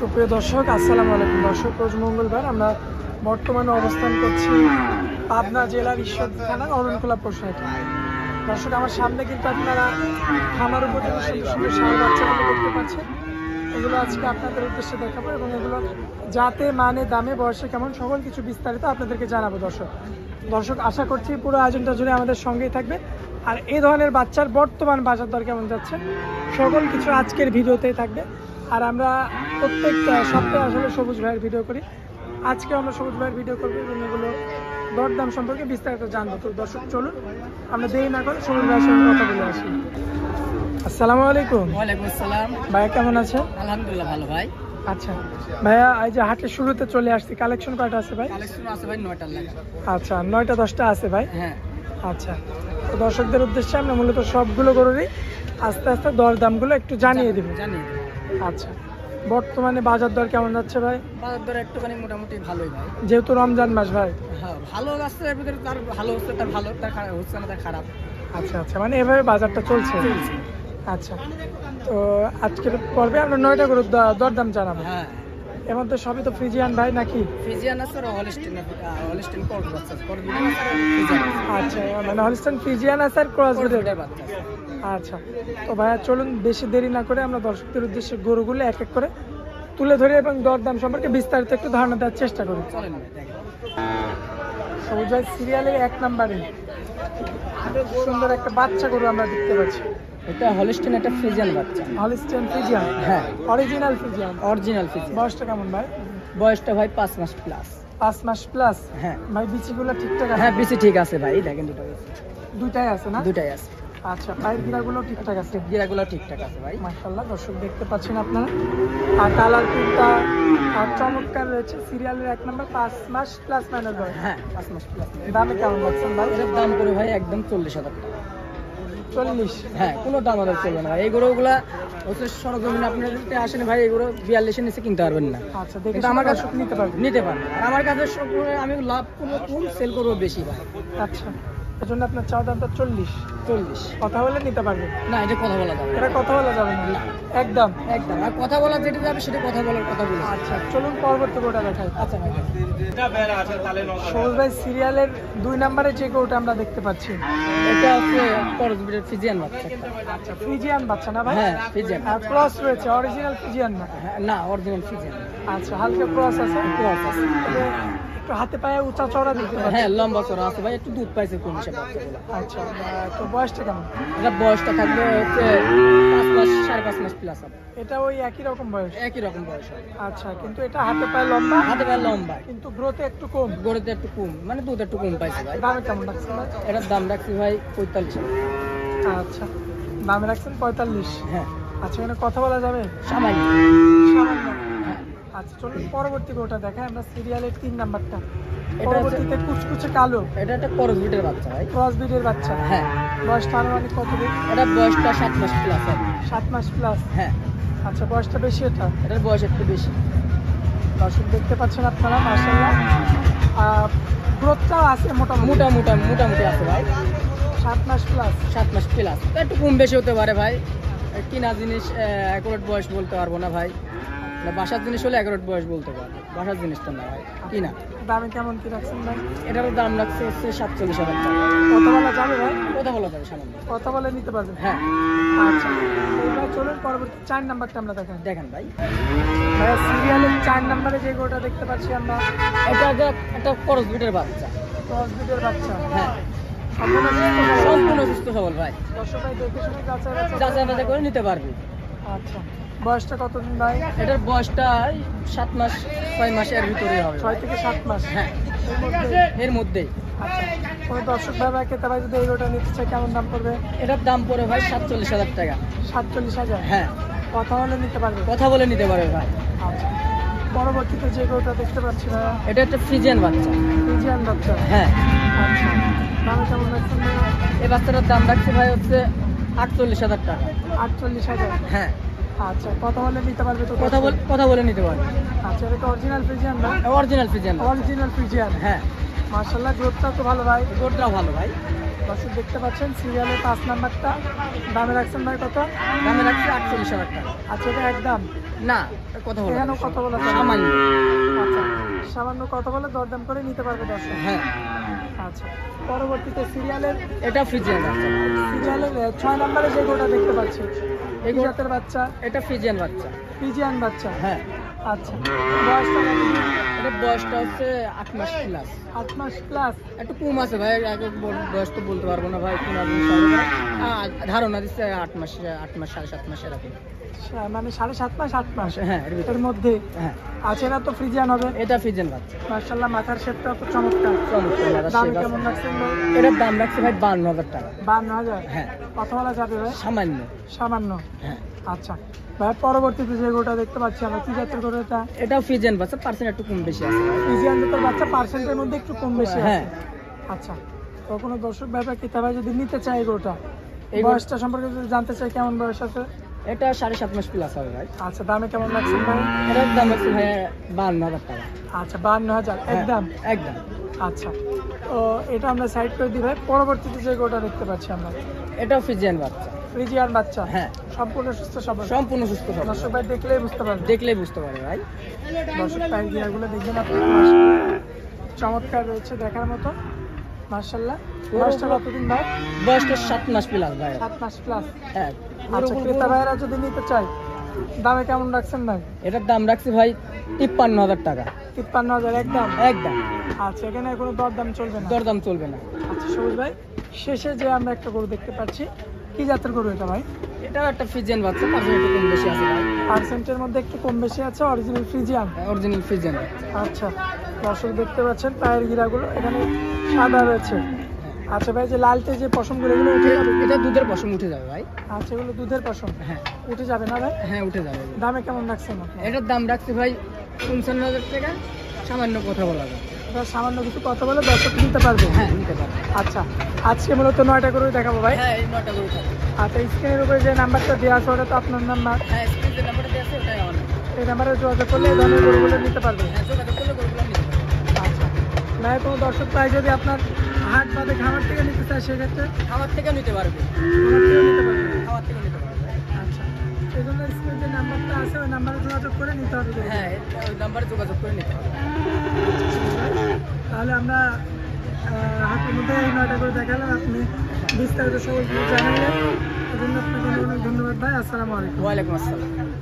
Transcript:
সুপ্রিয় দর্শক, আসসালামু আলাইকুম। দর্শক, রোজ মঙ্গলবার আমরা বর্তমানে অবস্থান করছি পাবনা জেলার ঈশ্বরদী থানার অরণখোলা পশুহাটে। দর্শক, আমার সামনে কিন্তু আপনারা খামার উপযোগী সুন্দর সুন্দর ষাঁড় বাচ্চাগুলো দেখতে পাচ্ছেন। এগুলো আজকে আপনাদের উদ্দেশ্যে দেখাবো এবং এগুলো যাতে মানে দামে বয়সে কেমন সকল কিছু বিস্তারিত আপনাদেরকে জানাবো। দর্শক আশা করছি পুরো আয়োজনটা জুড়ে আমাদের সঙ্গেই থাকবে। আর এই ধরনের বাচ্চার বর্তমান বাজার দর কেমন যাচ্ছে সকল কিছু আজকের ভিডিওতেই থাকবে। আর আমরা প্রত্যেক সপ্তাহে আসলে সবুজ ভাইয়ের ভিডিও করি। আজকে আমরা সবুজ ভাইয়ের ভিডিও করবো এবং এগুলো দরদাম সম্পর্কে বিস্তারিত জানবো। তো দর্শক চলুন আমরা দেরি না করে সবুজ ভাইয়ের সঙ্গে কথা বলে আসি। আসসালামু আলাইকুম। ওয়ালাইকুম আসসালাম। ভাইয়া কেমন আছে? আলহামদুলিল্লাহ ভালো ভাই। আচ্ছা ভাইয়া, এই যে হাটের শুরুতে চলে আসছি, কালেকশন কয়টা আছে ভাই? কালেকশন আছে ভাই 9টার লাগা। আচ্ছা, 9টা 10টা আছে ভাই। হ্যাঁ আচ্ছা, তো দর্শকদের উদ্দেশ্যে আমরা মূলত সবগুলো গরুরই আস্তে আস্তে দরদামগুলো একটু জানিয়ে দেবো। জানিয়ে দেব। আচ্ছা, বর্তমানে বাজার দর কেমন যাচ্ছে ভাই? বাজার দর একটুখানি মোটামুটি ভালোই ভাই। যেহেতু রমজান মাস ভাই। হ্যাঁ, ভালো যাচ্ছে, এর ভিতরে তার ভালো হচ্ছে, তার ভালো, তার খারাপ হচ্ছে না, তার খারাপ। আচ্ছা আচ্ছা, মানে এভাবে বাজারটা চলছে। আচ্ছা, তো আজকের পর্বে আমরা 9টা গরুর দরদাম জানাবো। হ্যাঁ, এর মধ্যে সবই তো ফ্রিজিয়ান ভাই নাকি? ফ্রিজিয়ান আছে আর হলিস্টিন কোর্স আছে, ফ্রিজিয়ান। আচ্ছা, মানে হলিস্টাইন ফ্রিজিয়ান আছে আর ক্রস ব্রিডের বাচ্চা। আচ্ছা, তো ভাইয়া চলুন বেশি দেরি না করে আমরা দর্শকদের উদ্দেশ্যে গরুগুলো এক এক করে তুলে ধরে এবং দরদাম সম্পর্কে বিস্তারিত একটু ধারণা দেওয়ার চেষ্টা করি। চলেন ভাই দেখেন। সবুজ ভাই সিরিয়ালের 1 নম্বরে সুন্দর একটা বাচ্চা গরু আমরা দেখতে পাচ্ছি। এটা হলিস্টিন, একটা ফ্রিজিয়ান বাচ্চা। Holstein Friesian? হ্যাঁ, অরিজিনাল ফ্রিজিয়ান। Original Friesian. বয়সটা কেমন ভাই? বয়সটা ভাই 5 মাস প্লাস। 5 মাস প্লাস? হ্যাঁ ভাই বিচিগুলো ঠিকঠাক আছে? হ্যাঁ, বেশি ঠিক আছে ভাই, দেখেন দুটো বেশি। দুইটাই আছে না? দুটাই আছে। আচ্ছা, পায়ের গিরাগুলো ঠিকঠাক আছে? গিরাগুলো ঠিকঠাক আছে ভাই। মাশাআল্লাহ, দর্শক দেখতে পাচ্ছেন আপনারা। আর কালার প্রিন্টটা আর চমৎকার রয়েছে। সিরিয়ালের 1 নম্বর, 5 মাস প্লাস মাইনাস বয়স। হ্যাঁ, 5 মাস প্লাস। দামে কেমন লাগছেন ভাই? এটার দাম করে ভাই একদম 40,000 টাকা। 40? হ্যাঁ, কোনো দাম আমাদের চলবে না ভাই। এই গরুগুলা হচ্ছে সরজমিনে আপনার যদি আসেন ভাই, এগুলো 42-এর নিচে কিনতে পারবেন না। আচ্ছা, দেখে কিন্তু আমার কাছে নিতে পারবেন? নিতে পারবেন। আর আমার কাছে সব আমি লাভ করবো কম, সেল করবো বেশি ভাই। আচ্ছা, এর জন্য আপনার চাওয়া দামটা 40? 40 কথা বলে নিতে পারবেন? না, এটা কথা বলা যাবে এটা কথা বলা যাবে না একদম? একদম। আর কথা বলা যেটা যাবে সেটা কথা বলার কথা বলে। আচ্ছা, চলুন পরবর্তী গরুটা দেখাই। আচ্ছা ভাই, সবুজ ভাই সিরিয়ালের 2 নম্বরে যে গরুটা আমরা দেখতে পাচ্ছি, এটা হচ্ছে করজবিটের ফিজিয়ান বাচ্চা একটা। আচ্ছা, ফ্রিজিয়ান বাচ্চা না ভাই? হ্যাঁ, ফিজিয়ান। আর ক্রস রয়েছে, অরিজিনাল ফ্রিজিয়ান না? হ্যাঁ, না, অরিজিনাল ফিজিয়ান। আচ্ছা, হালকা ক্রস আছে। ক্রস আছে। তবে একটু হাতে পায়ে উঁচা চড়া দেখতে পাচ্ছি। হ্যাঁ, লম্বা চড়া আছে ভাই, একটু দুধ পাইছে কম হিসাবে বাচ্চাগুলো। আচ্ছা, তো বয়সটা কেমন? এটা বয়সটা থাকবে হচ্ছে 5 মাস, 5.5 মাস প্লাস হবে। এটা ওই একই রকম বয়স? একই রকম বয়স হবে। আচ্ছা, কিন্তু এটা হাতে পায়ে লম্বা, হাতে পায়ে লম্বা, কিন্তু গ্রোথে একটু কম। গড়েতে একটু কম, মানে দুধ একটু কম পাইছে ভাই। দামে কেমন রাখছেন ভাই? এটার দাম রাখছি ভাই 45,000। আচ্ছা, দামে রাখছেন 45? হ্যাঁ, আচ্ছা, এখানে কথা বলা যাবে? সামান্য। সামান্য? হ্যাঁ, আচ্ছা, চলুন পরবর্তী গরুটা দেখাই আমরা, সিরিয়ালের 3 নাম্বারটা। এটা পরবর্তীতে কুচকুচে কালো এটা একটা করজবিটের বাচ্চা ভাই। ক্রস ব্রিডের বাচ্চা। হ্যাঁ, বয়সটা আনুমানিক কত দিন? এটার বয়সটা 7 মাস প্লাস হবে। 7 মাস প্লাস? হ্যাঁ, আচ্ছা, বয়সটা বেশি এটা? এটার বয়স একটু বেশি। দর্শক দেখতে পাচ্ছেন আপনারা, মাশাআল্লাহ গ্রোথটাও আছে মোটামুটি আছে ভাই। 7 মাস প্লাস? 7 মাস প্লাস, একটু কম বেশি হতে পারে ভাই। কিনা জিনিস অ্যাকুরেট বয়স বলতে পারবো না ভাই। না, বাসার জিনিস হলে অ্যাকুরেট বয়স বলতে পারবো, বাসার জিনিসটা না ভাই, কিনা। দামে কেমন কি রাখছেন ভাই? এটারও দাম রাখছে হচ্ছে 47,000 টাকা। কথা বলা যাবে ভাই? কথা বলা যাবে সামান্য। কথা বলে নিতে পারবেন? হ্যাঁ, আচ্ছা, এবার চলুন পরবর্তী 4 নাম্বারটা আমরা দেখাই। দেখেন ভাই, ভাইয়া সিরিয়ালের 4 নাম্বারে যে গরুটা দেখতে পাচ্ছি আমরা, এটা একটা করজবিটের বাচ্চা। ক্রস ব্রিডের বাচ্চা? হ্যাঁ, সম্পূর্ণ সম্পূর্ণ সুস্থ সবল ভাই। দর্শক ভাই দেখে শুনে যাচাই বাছাই করে নিতে পারবি। আচ্ছা, বয়সটা কতদিন ভাই? এটার বয়সটা 7 মাস 6 মাসের ভিতরে হবে 6 থেকে 7 মাস? হ্যাঁ, এর মধ্যেই। আচ্ছা, কোনো দর্শক ভাই ক্রেতা ভাই যদি এই গরুটা নিতে চায় কেমন দাম পড়বে? এটার দাম পড়ে ভাই 47,000 টাকা। 47,000? হ্যাঁ, কথা বলে নিতে পারবে? কথা বলে নিতে পারবে ভাই। আচ্ছা, পরবর্তীতে যে গরুটা দেখতে পাচ্ছি ভাইয়া, এটা একটা ফ্রিজিয়ান বাচ্চা। ফ্রিজিয়ান বাচ্চা? হ্যাঁ, আচ্ছা, দামে কেমন রাখছেন ভাইয়া? এই বাচ্চাটার দাম রাখছে ভাই হচ্ছে 48,000 টাকা। 48,000? হ্যাঁ, আচ্ছা, কথা বলে নিতে পারবে তো? কথা বলে নিতে পারবে। আচ্ছা, এটা অরিজিনাল ফ্রিজিয়ান না? Original Friesian. Original Friesian? হ্যাঁ, মাশাআল্লাহ, গ্রোথটা তো ভালো ভাই। গোটটাও ভালো ভাই। দর্শক দেখতে পাচ্ছেন সিরিয়ালের 5 নাম্বারটা। দামে রাখছেন ভাই কত? দামে রাখছে 48,000 টাকা। আচ্ছা, এটা একদম? না কথা বলা এখানেও কথা বলা যাবে? সামান্য। আচ্ছা, সামান্য কথা বলে দরদাম করে নিতে পারবে দর্শক। হ্যাঁ, আচ্ছা, পরবর্তীতে সিরিয়ালের এটা ফ্রিজিয়ান বাচ্চা। 6 নম্বরে যে গরুটা দেখতে পাচ্ছি, এই এই গরু- জাতের বাচ্চা, এটা ফ্রিজিয়ান বাচ্চা। ফিজিয়ান বাচ্চা। হ্যাঁ, আচ্ছা, বয়সটা কত? এটা বয়সটা হচ্ছে 8 মাস প্লাস। 8 মাস প্লাস। একটু কম আছে ভাই, আগে বয়স তো বলতে পারবো না ভাই, ধারণা দিচ্ছে 8 মাস 7.5 মাস এরকম। মানে 7.5 মাস 8 মাস হ্যাঁ, এর এর ভিতরে। মধ্যে। হ্যাঁ, আচ্ছা, এটা তো ফ্রিজিয়ান হবে। এটা ফ্রিজিয়ান বাচ্চা। মাশাআল্লাহ, মাথার শেপটা তো চমৎকার। চমৎকার লাগা, দাম সেই কেমন বাচ্চা। রাখছেন ভাই? এটার দাম রাখছে ভাই 52,000 টাকা। 52,000। হ্যাঁ, কথা বলা যাবে ভাই? সামান্য। সামান্য। হ্যাঁ, আচ্ছা ভাই, পরবর্তীতে যে গরুটা দেখতে পাচ্ছি আমরা, কি জাতের গরু এটা? এটাও ফ্রিজিয়ান বাচ্চা, পার্সেন্ট একটু কম বেশি আছে ভাই। ফ্রিজিয়ান জাতের বাচ্চা, পার্সেন্টের মধ্যে একটু কম বেশি আছে। হ্যাঁ। আচ্ছা, তো কোনো দর্শক ব্যাপার কি ভাই যদি নিতে চায় এই গরুটা, এই গরু- বয়সটা সম্পর্কে যদি জানতে চাই, কেমন বয়স আছে? এটা 7.5 মাস প্লাস হবে ভাই। আচ্ছা, দামে কেমন লাগছে ভাই? এটার দাম হচ্ছে ভাই 52,000 টাকা। আচ্ছা, 52,000 হ্যাঁ, একদম। একদম। আচ্ছা, তো এটা আমরা সাইড করে দিই ভাই। পরবর্তীতে যে গরুটা দেখতে পাচ্ছি আমরা, এটাও ফ্রিজিয়ান বাচ্চা। ফ্রিজিয়ান বাচ্চা। হ্যাঁ, সম্পূর্ণ সুস্থ সবল। সম্পূর্ণ সুস্থ সবল। দর্শক ভাই দেখলেই বুঝতে পারবে। দেখলেই বুঝতে পারে ভাই। দর্শক পায়ের গিয়ারগুলো দেখবেন আপনি, চমৎকার রয়েছে দেখার মতো। মাশাআল্লাহ। বয়সটা কতদিন ভাই? বয়সটা 7 মাস প্লাস ভাই। 7 মাস প্লাস। হ্যাঁ, আচ্ছা, ক্রেতা ভাইয়েরা যদি নিতে চায়, দামে কেমন রাখছেন ভাই? এটার দাম রাখছি ভাই 53,000 টাকা। 53,000 একদম। একদম, আচ্ছা, এখানে কোনো দরদাম চলবে না। দরদাম চলবে না। আচ্ছা সবুজ ভাই, শেষে যে আমরা একটা গরু দেখতে পাচ্ছি, কি জাতের গরু এটা ভাই? এটাও একটা ফ্রিজিয়ান বাচ্চা, পার্সেন্ট একটু কম বেশি আছে ভাই। পার্সেন্টের মধ্যে একটু কম বেশি আছে, অরিজিনাল ফ্রিজিয়ান। Original Friesian. আচ্ছা, দর্শক দেখতে পাচ্ছেন পায়ের গিরাগুলো এখানে সাদা রয়েছে। আচ্ছা ভাই, যে লালটে যে পশমগুলো, এগুলো উঠে যাবে? এটা দুধের পশম উঠে যাবে ভাই। আচ্ছা, এগুলো দুধের পশম হ্যাঁ, উঠে যাবে না ভাই? হ্যাঁ, উঠে যাবে। দামে কেমন রাখছেন আপনি? এটার দাম রাখছি ভাই 55,000 টাকা। সামান্য কথা বলা যায়। এটা সামান্য কিছু কথা বলে দর্শক নিতে পারবে। হ্যাঁ, নিতে পারবে। আচ্ছা, আজকে মূলত 9টা করে দেখাবো ভাই। হ্যাঁ, এই 9টা গরু থাকবে। আচ্ছা, স্ক্রিনের উপরে যে নাম্বারটা দেওয়া আছে ওটা তো আপনার নাম্বার। হ্যাঁ, স্ক্রিনে যে নাম্বারটা দেওয়া আছে ওটাই আমার নাম্বার। এই নাম্বারে যোগাযোগ করলে এই ধরনের গরুগুলো নিতে পারবে। হ্যাঁ, যোগাযোগ করলে গরুগুলো নিতে পারবে। আচ্ছা, না কোনো দর্শক ভাই যদি আপনার হাট বাদে খামার থেকে নিতে চায়, সেক্ষেত্রে খাবার থেকেও নিতে পারবে। খামার থেকে নিতে পারবে। খাবার থেকেও নিতে পারবে। আচ্ছা, এই জন্য স্ক্রিনে যে নাম্বারটা আছে ওই নাম্বারে যোগাযোগ করে নিতে হবে। হ্যাঁ, ওই নাম্বারে যোগাযোগ করে নিতে পারবে। তাহলে আমরা হাটের মধ্যে এই 9টা করে দেখালাম, আপনি বিস্তারিত সকল কিছু জানালেন। এই জন্য আপনাকে অনেক অনেক ধন্যবাদ ভাই। আসসালামু আলাইকুম। ওয়ালাইকুম আসসালাম।